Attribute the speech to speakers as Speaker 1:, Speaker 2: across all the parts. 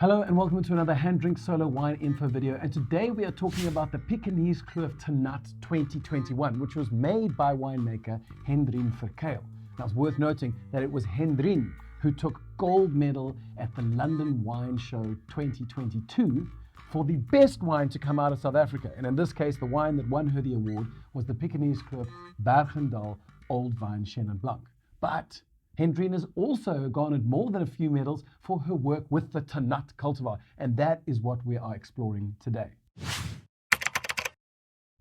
Speaker 1: Hello and welcome to another HanDrinksSolo wine info video, and today we are talking about the Piekenierskloof Tannat 2021, which was made by winemaker HENDRIEN. Now it's worth noting that it was HENDRIEN who took gold medal at the London Wine Show 2022 for the best wine to come out of South Africa, and in this case the wine that won her the award was the Piekenierskloof Bergendal Old Vine Chenin Blanc. But HENDRIEN has also garnered more than a few medals for her work with the Tannat cultivar, and that is what we are exploring today.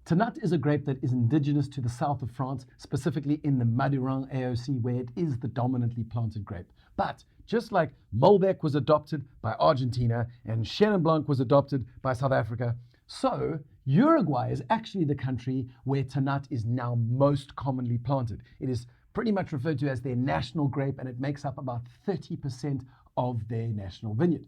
Speaker 1: Tannat is a grape that is indigenous to the south of France, specifically in the Madiran AOC, where it is the dominantly planted grape. But just like Malbec was adopted by Argentina and Chenin Blanc was adopted by South Africa, so Uruguay is actually the country where Tannat is now most commonly planted. It is pretty much referred to as their national grape, and it makes up about 30% of their national vineyard.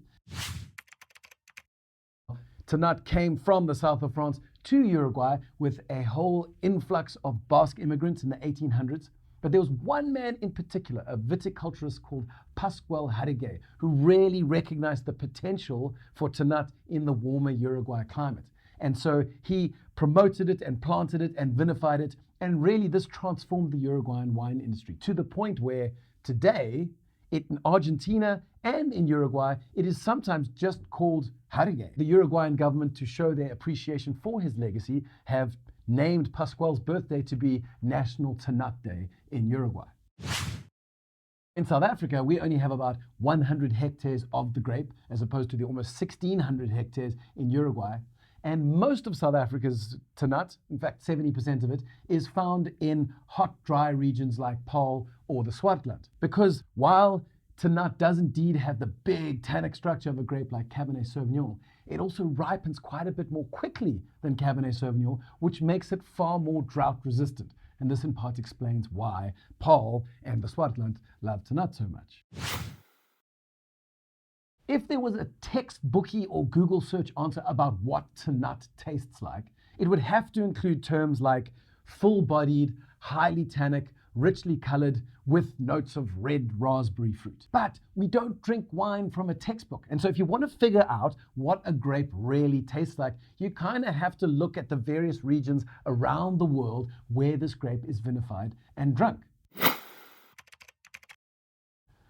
Speaker 1: Tannat came from the south of France to Uruguay with a whole influx of Basque immigrants in the 1800s. But there was one man in particular, a viticulturist called Pascual Harriague, who really recognized the potential for Tannat in the warmer Uruguay climate. And so he promoted it and planted it and vinified it. And really this transformed the Uruguayan wine industry to the point where today, in Argentina and in Uruguay, it is sometimes just called Harriague. The Uruguayan government, to show their appreciation for his legacy, have named Pascual's birthday to be National Tannat Day in Uruguay. In South Africa, we only have about 100 hectares of the grape, as opposed to the almost 1,600 hectares in Uruguay. And most of South Africa's Tannat, in fact 70% of it, is found in hot, dry regions like Paarl or the Swartland. Because while Tannat does indeed have the big tannic structure of a grape like Cabernet Sauvignon, it also ripens quite a bit more quickly than Cabernet Sauvignon, which makes it far more drought resistant. And this in part explains why Paarl and the Swartland love Tannat so much. If there was a textbooky or Google search answer about what Tannat tastes like, it would have to include terms like full-bodied, highly tannic, richly colored, with notes of red raspberry fruit. But we don't drink wine from a textbook. And so if you want to figure out what a grape really tastes like, you kind of have to look at the various regions around the world where this grape is vinified and drunk.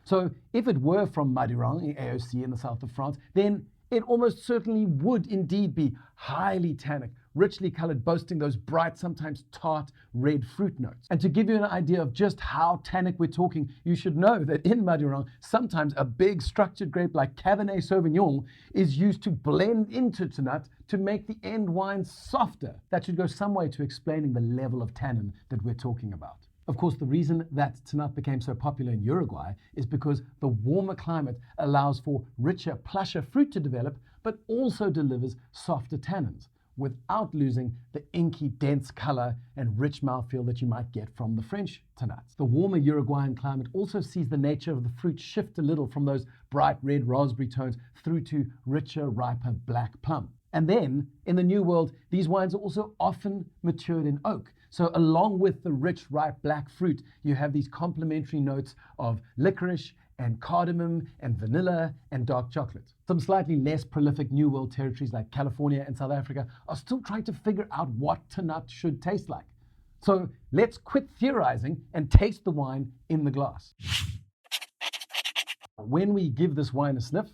Speaker 1: So if it were from Madiran AOC in the south of France, then it almost certainly would indeed be highly tannic, richly colored, boasting those bright, sometimes tart red fruit notes. And to give you an idea of just how tannic we're talking, you should know that in Madiran, sometimes a big structured grape like Cabernet Sauvignon is used to blend into Tannat to make the end wine softer. That should go some way to explaining the level of tannin that we're talking about. Of course, the reason that Tannat became so popular in Uruguay is because the warmer climate allows for richer, plusher fruit to develop, but also delivers softer tannins without losing the inky, dense color and rich mouthfeel that you might get from the French Tannats. The warmer Uruguayan climate also sees the nature of the fruit shift a little from those bright red raspberry tones through to richer, riper black plum. And then, in the New World, these wines are also often matured in oak. So along with the rich, ripe black fruit, you have these complementary notes of licorice and cardamom and vanilla and dark chocolate. Some slightly less prolific New World territories like California and South Africa are still trying to figure out what Tannat should taste like. So let's quit theorizing and taste the wine in the glass. When we give this wine a sniff,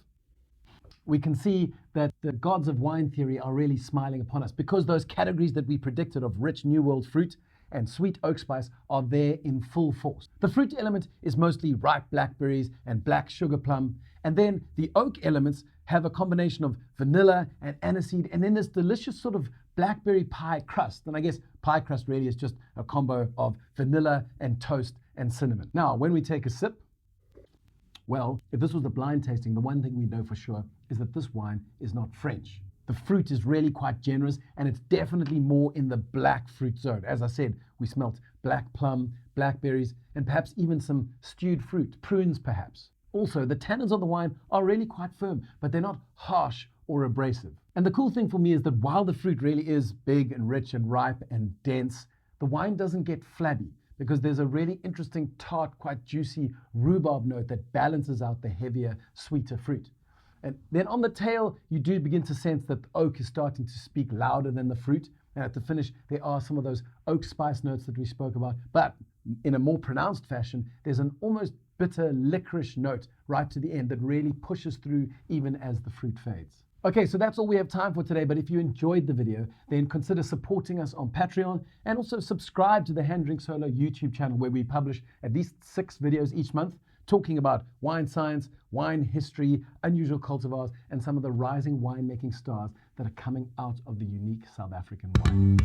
Speaker 1: we can see that the gods of wine theory are really smiling upon us, because those categories that we predicted of rich New World fruit and sweet oak spice are there in full force. The fruit element is mostly ripe blackberries and black sugar plum, and then the oak elements have a combination of vanilla and aniseed, and then this delicious sort of blackberry pie crust. And I guess pie crust really is just a combo of vanilla and toast and cinnamon. Now, when we take a sip, well, if this was a blind tasting, the one thing we know for sure is that this wine is not French. The fruit is really quite generous, and it's definitely more in the black fruit zone. As I said, we smelt black plum, blackberries, and perhaps even some stewed fruit, prunes perhaps. Also, the tannins of the wine are really quite firm, but they're not harsh or abrasive. And the cool thing for me is that while the fruit really is big and rich and ripe and dense, the wine doesn't get flabby, because there's a really interesting tart, quite juicy rhubarb note that balances out the heavier, sweeter fruit. And then on the tail, you do begin to sense that the oak is starting to speak louder than the fruit. And at the finish, there are some of those oak spice notes that we spoke about. But in a more pronounced fashion, there's an almost bitter licorice note right to the end that really pushes through even as the fruit fades. Okay, so that's all we have time for today, but if you enjoyed the video, then consider supporting us on Patreon and also subscribe to the HanDrinksSolo YouTube channel where we publish at least 6 videos each month talking about wine science, wine history, unusual cultivars, and some of the rising winemaking stars that are coming out of the unique South African wine.